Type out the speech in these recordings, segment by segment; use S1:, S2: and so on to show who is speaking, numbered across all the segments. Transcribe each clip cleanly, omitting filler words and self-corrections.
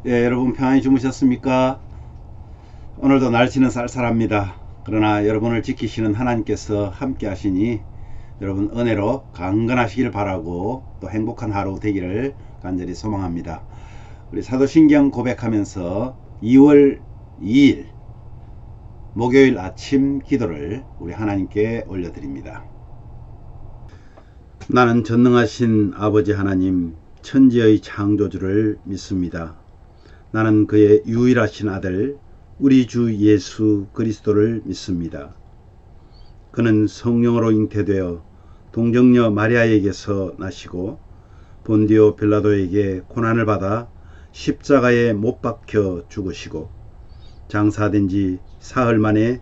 S1: 예, 여러분 평안히 주무셨습니까? 오늘도 날씨는 쌀쌀합니다. 그러나 여러분을 지키시는 하나님께서 함께 하시니 여러분 은혜로 강건하시길 바라고 또 행복한 하루 되기를 간절히 소망합니다. 우리 사도신경 고백하면서 2월 2일 목요일 아침 기도를 우리 하나님께 올려드립니다. 나는 전능하신 아버지 하나님 천지의 창조주를 믿습니다. 나는 그의 유일하신 아들 우리 주 예수 그리스도를 믿습니다. 그는 성령으로 잉태되어 동정녀 마리아에게서 나시고 본디오 빌라도에게 고난을 받아 십자가에 못 박혀 죽으시고 장사된 지 사흘 만에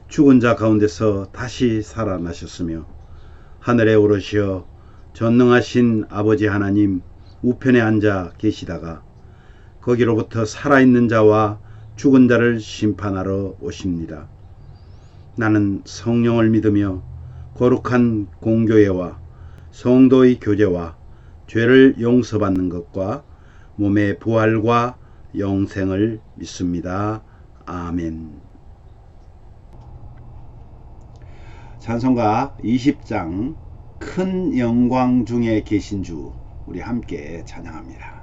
S1: 죽은 자 가운데서 다시 살아나셨으며 하늘에 오르시어 전능하신 아버지 하나님 우편에 앉아 계시다가 거기로부터 살아있는 자와 죽은 자를 심판하러 오십니다. 나는 성령을 믿으며 거룩한 공교회와 성도의 교제와 죄를 용서받는 것과 몸의 부활과 영생을 믿습니다. 아멘. 찬송가 20장 큰 영광 중에 계신 주 우리 함께 찬양합니다.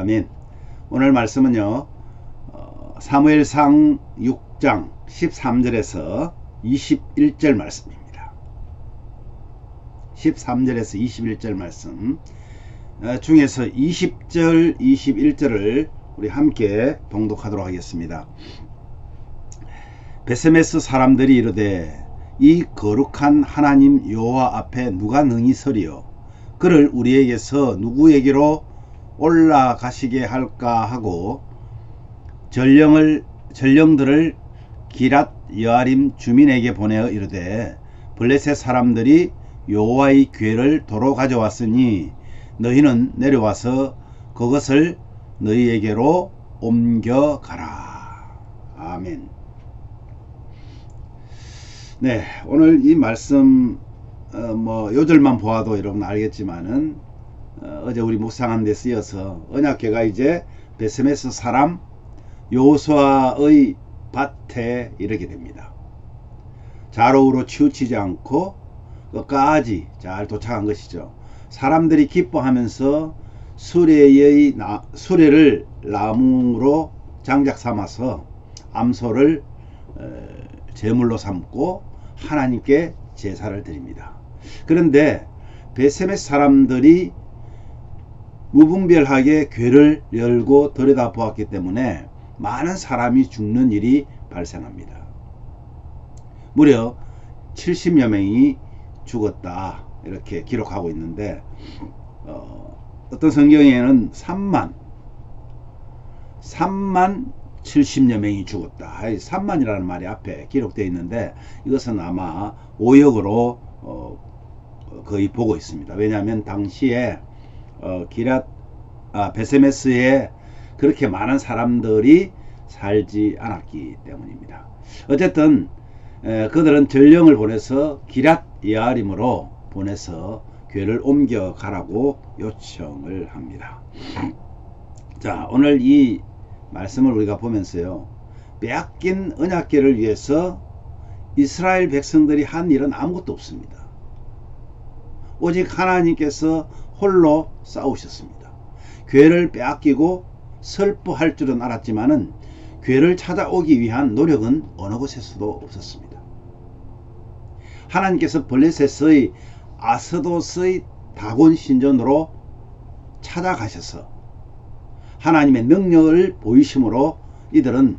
S1: 아멘. 오늘 말씀은요 사무엘상 6장 13절에서 21절 말씀입니다. 13절에서 21절 말씀 중에서 20절 21절을 우리 함께 봉독하도록 하겠습니다. 베세메스 사람들이 이르되 이 거룩한 하나님 여호와 앞에 누가 능히 서리요 그를 우리에게서 누구에게로 올라가시게 할까 하고 전령들을 기랏 여아림 주민에게 보내어 이르되 블레셋 사람들이 여호와의 궤를 도로 가져왔으니 너희는 내려와서 그것을 너희에게로 옮겨가라. 아멘. 네, 오늘 이 말씀 요절만 보아도 여러분 알겠지만은 어제 우리 묵상한 데 쓰여서 언약궤가 이제 베세메스 사람 요수아의 밭에 이르게 됩니다. 좌로우로 치우치지 않고 끝까지 잘 도착한 것이죠. 사람들이 기뻐하면서 수레를 나무로 장작 삼아서 암소를 제물로 삼고 하나님께 제사를 드립니다. 그런데 베세메스 사람들이 무분별하게 궤를 열고 들여다보았기 때문에 많은 사람이 죽는 일이 발생합니다. 무려 70여 명이 죽었다 이렇게 기록하고 있는데 어떤 성경에는 3만 70여 명이 죽었다. 3만이라는 말이 앞에 기록되어 있는데 이것은 아마 오역으로 거의 보고 있습니다. 왜냐하면 당시에 베세메스에 그렇게 많은 사람들이 살지 않았기 때문입니다. 어쨌든 그들은 전령을 보내서 기랏 예아림으로 보내서 궤를 옮겨가라고 요청을 합니다. 자, 오늘 이 말씀을 우리가 보면서요, 빼앗긴 언약궤를 위해서 이스라엘 백성들이 한 일은 아무것도 없습니다. 오직 하나님께서 홀로 싸우셨습니다. 궤를 빼앗기고 슬퍼할 줄은 알았지만은 궤를 찾아오기 위한 노력은 어느 곳에서도 없었습니다. 하나님께서 블레셋의 아스돗의 다곤 신전으로 찾아가셔서 하나님의 능력을 보이심으로 이들은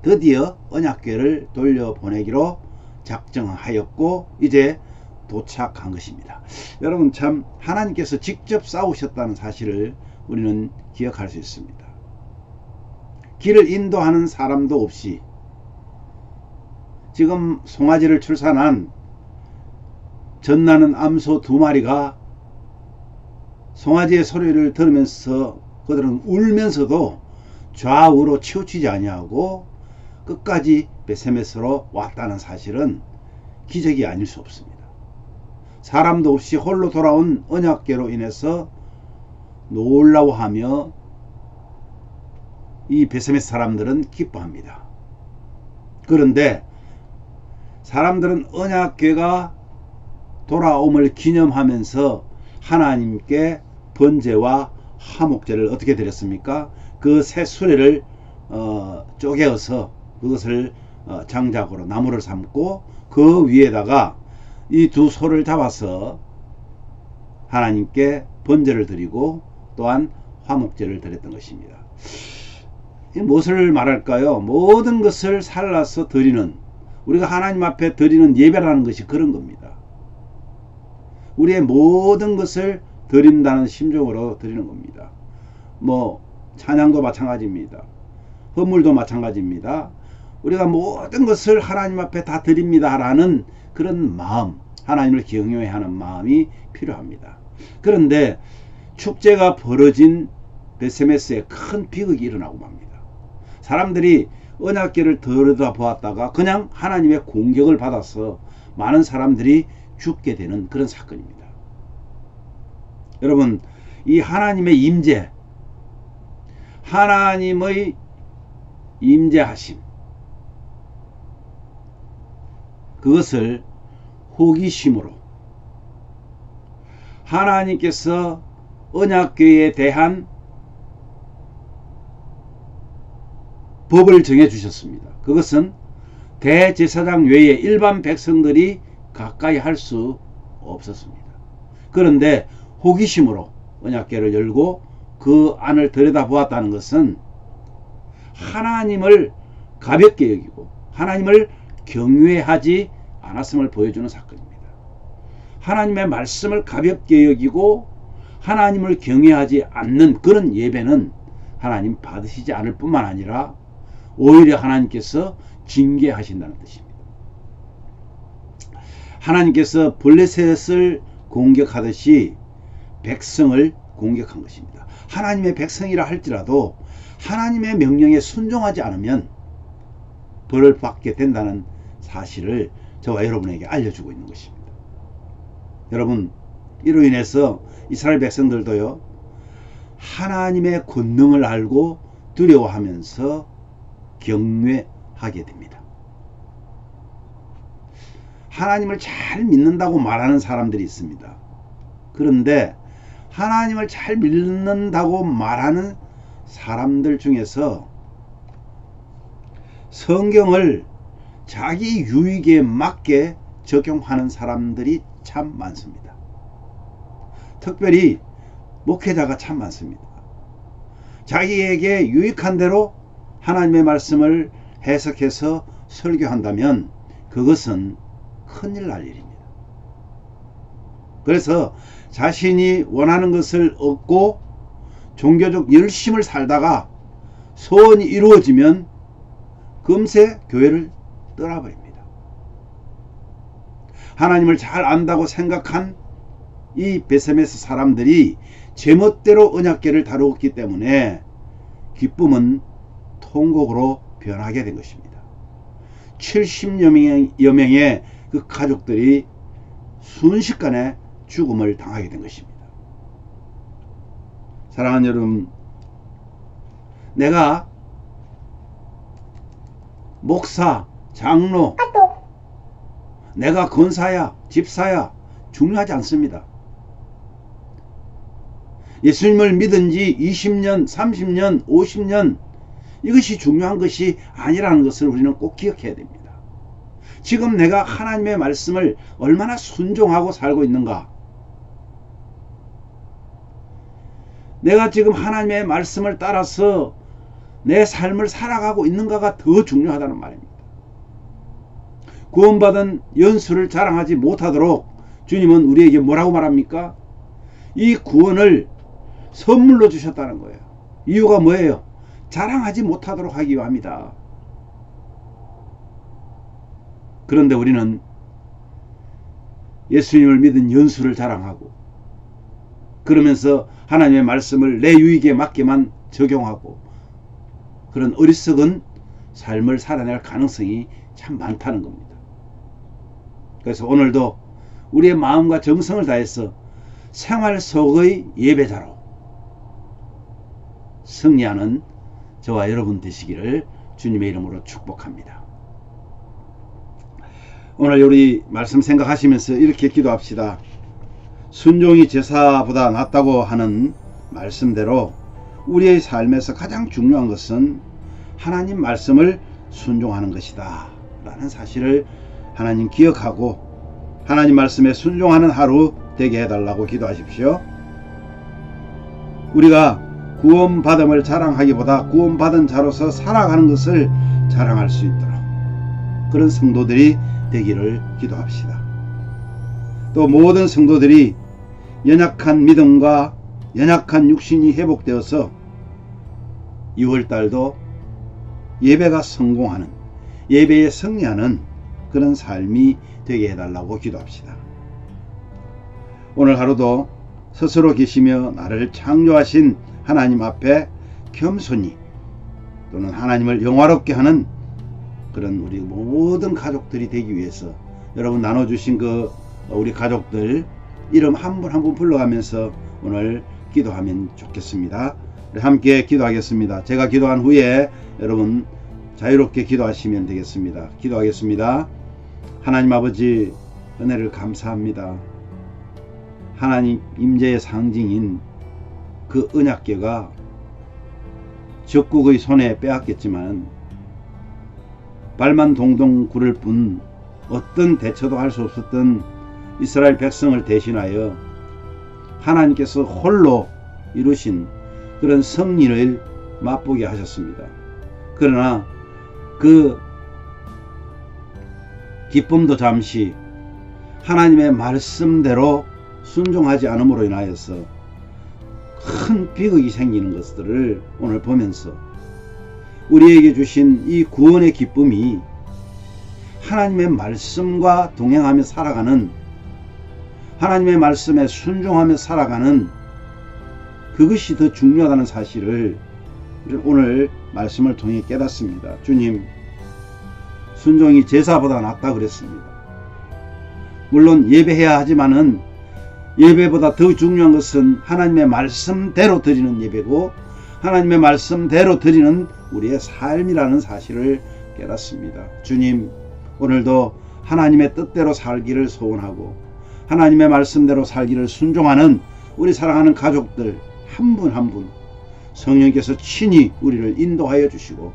S1: 드디어 언약궤를 돌려보내기로 작정하였고 이제 도착한 것입니다. 여러분, 참 하나님께서 직접 싸우셨다는 사실을 우리는 기억할 수 있습니다. 길을 인도하는 사람도 없이 지금 송아지를 출산한 젖나는 암소 2마리가 송아지의 소리를 들으면서 그들은 울면서도 좌우로 치우치지 아니하고 끝까지 베세메스로 왔다는 사실은 기적이 아닐 수 없습니다. 사람도 없이 홀로 돌아온 언약궤로 인해서 놀라워하며 이 베세메스 사람들은 기뻐합니다. 그런데 사람들은 언약궤가 돌아옴을 기념하면서 하나님께 번제와 화목제를 어떻게 드렸습니까? 그 새 수레를 쪼개어서 그것을 장작으로 나무를 삼고 그 위에다가 이 두 소를 잡아서 하나님께 번제를 드리고 또한 화목제를 드렸던 것입니다. 무엇을 말할까요? 모든 것을 살라서 드리는, 우리가 하나님 앞에 드리는 예배라는 것이 그런 겁니다. 우리의 모든 것을 드린다는 심정으로 드리는 겁니다. 찬양도 마찬가지입니다. 헌물도 마찬가지입니다. 우리가 모든 것을 하나님 앞에 다 드립니다 라는 그런 마음, 하나님을 경외해야 하는 마음이 필요합니다. 그런데 축제가 벌어진 베세메스에 큰 비극이 일어나고 맙니다. 사람들이 언약궤를 들여다보았다가 그냥 하나님의 공격을 받아서 많은 사람들이 죽게 되는 그런 사건입니다. 여러분, 이 하나님의 임재, 하나님의 임재하심, 그것을 호기심으로 하나님께서 언약궤에 대한 법을 정해 주셨습니다. 그것은 대제사장 외에 일반 백성들이 가까이 할 수 없었습니다. 그런데 호기심으로 언약궤를 열고 그 안을 들여다보았다는 것은 하나님을 가볍게 여기고 하나님을 경외하지 않았음을 보여주는 사건입니다. 하나님의 말씀을 가볍게 여기고 하나님을 경외하지 않는 그런 예배는 하나님 받으시지 않을 뿐만 아니라 오히려 하나님께서 징계하신다는 뜻입니다. 하나님께서 블레셋을 공격하듯이 백성을 공격한 것입니다. 하나님의 백성이라 할지라도 하나님의 명령에 순종하지 않으면 벌을 받게 된다는 사실을 저와 여러분에게 알려주고 있는 것입니다. 여러분, 이로 인해서 이스라엘 백성들도요, 하나님의 권능을 알고 두려워하면서 경외하게 됩니다. 하나님을 잘 믿는다고 말하는 사람들이 있습니다. 그런데 하나님을 잘 믿는다고 말하는 사람들 중에서 성경을 자기 유익에 맞게 적용하는 사람들이 참 많습니다. 특별히 목회자가 참 많습니다. 자기에게 유익한 대로 하나님의 말씀을 해석해서 설교한다면 그것은 큰일 날 일입니다. 그래서 자신이 원하는 것을 얻고 종교적 열심을 살다가 소원이 이루어지면 금세 교회를 떠나버립니다. 하나님을 잘 안다고 생각한 이 베세메스 사람들이 제멋대로 언약궤를 다루었기 때문에 기쁨은 통곡으로 변하게 된 것입니다. 70여 명의 그 가족들이 순식간에 죽음을 당하게 된 것입니다. 사랑하는 여러분, 내가 목사, 장로, 내가 권사야, 집사야 중요하지 않습니다. 예수님을 믿은 지 20년, 30년, 50년 이것이 중요한 것이 아니라는 것을 우리는 꼭 기억해야 됩니다. 지금 내가 하나님의 말씀을 얼마나 순종하고 살고 있는가? 내가 지금 하나님의 말씀을 따라서 내 삶을 살아가고 있는가가 더 중요하다는 말입니다. 구원받은 연수를 자랑하지 못하도록 주님은 우리에게 뭐라고 말합니까? 이 구원을 선물로 주셨다는 거예요. 이유가 뭐예요? 자랑하지 못하도록 하기 위함이다. 그런데 우리는 예수님을 믿은 연수를 자랑하고 그러면서 하나님의 말씀을 내 유익에 맞게만 적용하고 그런 어리석은 삶을 살아낼 가능성이 참 많다는 겁니다. 그래서 오늘도 우리의 마음과 정성을 다해서 생활 속의 예배자로 승리하는 저와 여러분 되시기를 주님의 이름으로 축복합니다. 오늘 우리 말씀 생각하시면서 이렇게 기도합시다. 순종이 제사보다 낫다고 하는 말씀대로 우리의 삶에서 가장 중요한 것은 하나님 말씀을 순종하는 것이다 라는 사실을 하나님 기억하고 하나님 말씀에 순종하는 하루 되게 해달라고 기도하십시오. 우리가 구원받음을 자랑하기보다 구원받은 자로서 살아가는 것을 자랑할 수 있도록 그런 성도들이 되기를 기도합시다. 또 모든 성도들이 연약한 믿음과 연약한 육신이 회복되어서 6월달도 예배가 성공하는 예배에 승리하는 그런 삶이 되게 해달라고 기도합시다. 오늘 하루도 스스로 계시며 나를 창조하신 하나님 앞에 겸손히 또는 하나님을 영화롭게 하는 그런 우리 모든 가족들이 되기 위해서 여러분 나눠주신 그 우리 가족들 이름 한 분 한 분 불러가면서 오늘 기도하면 좋겠습니다. 우리 함께 기도하겠습니다. 제가 기도한 후에 여러분 자유롭게 기도하시면 되겠습니다. 기도하겠습니다. 하나님 아버지 은혜를 감사합니다. 하나님 임재의 상징인 그 언약궤가 적국의 손에 빼앗겼지만 발만 동동 구를 뿐 어떤 대처도 할 수 없었던 이스라엘 백성을 대신하여 하나님께서 홀로 이루신 그런 승리를 맛보게 하셨습니다. 그러나 그 기쁨도 잠시 하나님의 말씀대로 순종하지 않음으로 인하여서 큰 비극이 생기는 것들을 오늘 보면서 우리에게 주신 이 구원의 기쁨이 하나님의 말씀과 동행하며 살아가는 하나님의 말씀에 순종하며 살아가는 그것이 더 중요하다는 사실을 오늘 말씀을 통해 깨닫습니다. 주님, 순종이 제사보다 낫다 그랬습니다. 물론 예배해야 하지만은 예배보다 더 중요한 것은 하나님의 말씀대로 드리는 예배고 하나님의 말씀대로 드리는 우리의 삶이라는 사실을 깨닫습니다. 주님, 오늘도 하나님의 뜻대로 살기를 소원하고 하나님의 말씀대로 살기를 순종하는 우리 사랑하는 가족들 한 분 한 분 성령께서 친히 우리를 인도하여 주시고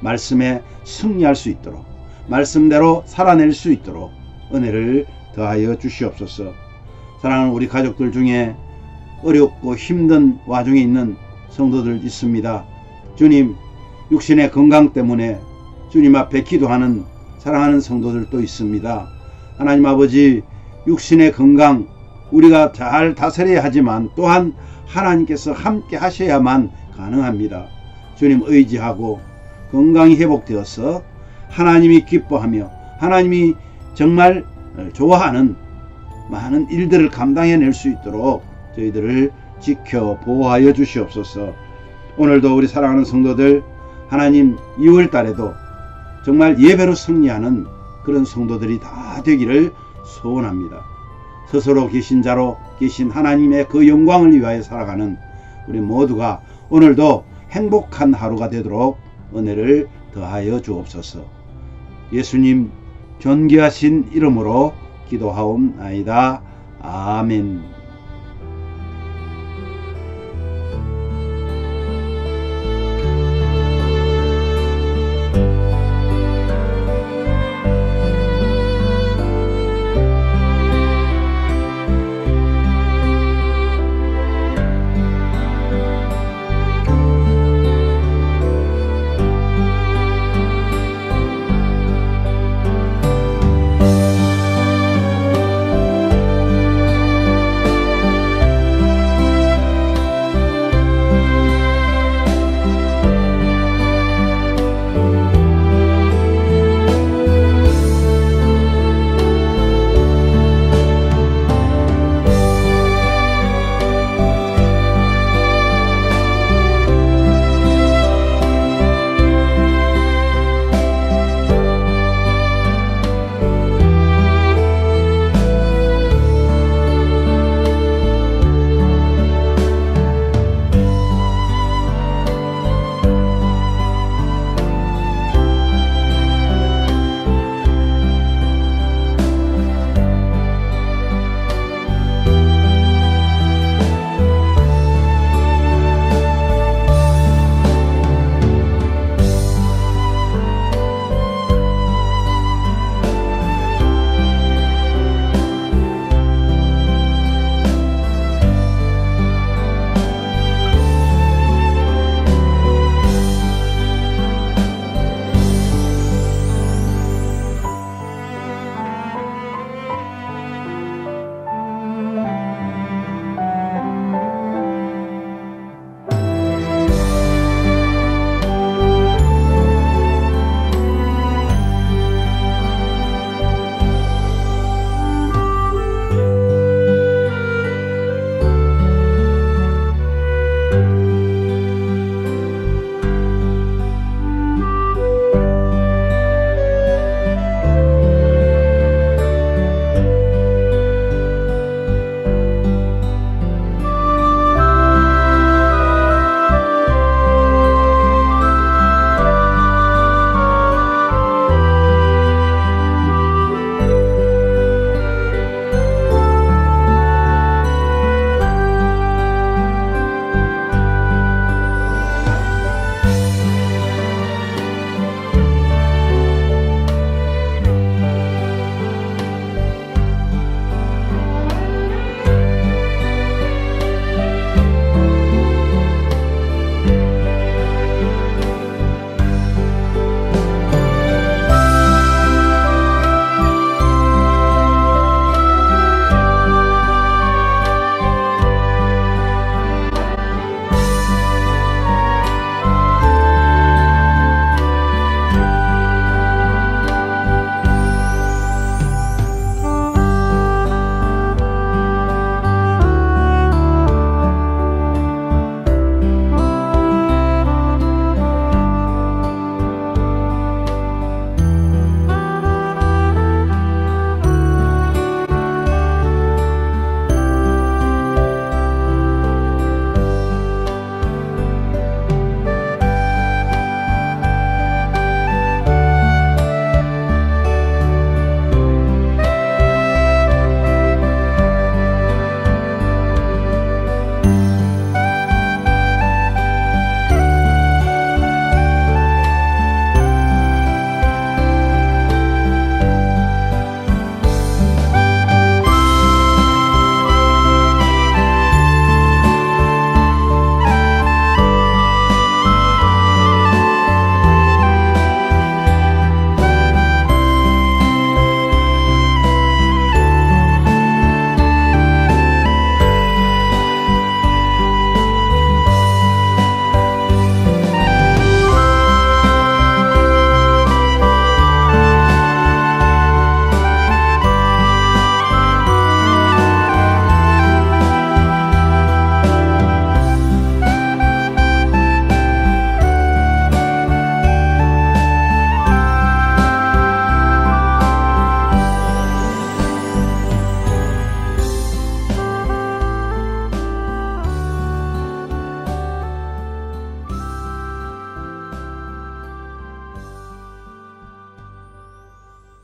S1: 말씀에 승리할 수 있도록 말씀대로 살아낼 수 있도록 은혜를 더하여 주시옵소서. 사랑하는 우리 가족들 중에 어렵고 힘든 와중에 있는 성도들 있습니다. 주님, 육신의 건강 때문에 주님 앞에 기도하는 사랑하는 성도들도 있습니다. 하나님 아버지, 육신의 건강 우리가 잘 다스려야 하지만 또한 하나님께서 함께 하셔야만 가능합니다. 주님 의지하고 건강이 회복되어서 하나님이 기뻐하며 하나님이 정말 좋아하는 많은 일들을 감당해낼 수 있도록 저희들을 지켜 보호하여 주시옵소서. 오늘도 우리 사랑하는 성도들 하나님 2월 달에도 정말 예배로 승리하는 그런 성도들이 다 되기를 소원합니다. 스스로 계신 자로 계신 하나님의 그 영광을 위하여 살아가는 우리 모두가 오늘도 행복한 하루가 되도록 은혜를 더하여 주옵소서. 예수님 존귀하신 이름으로 기도하옵나이다. 아멘.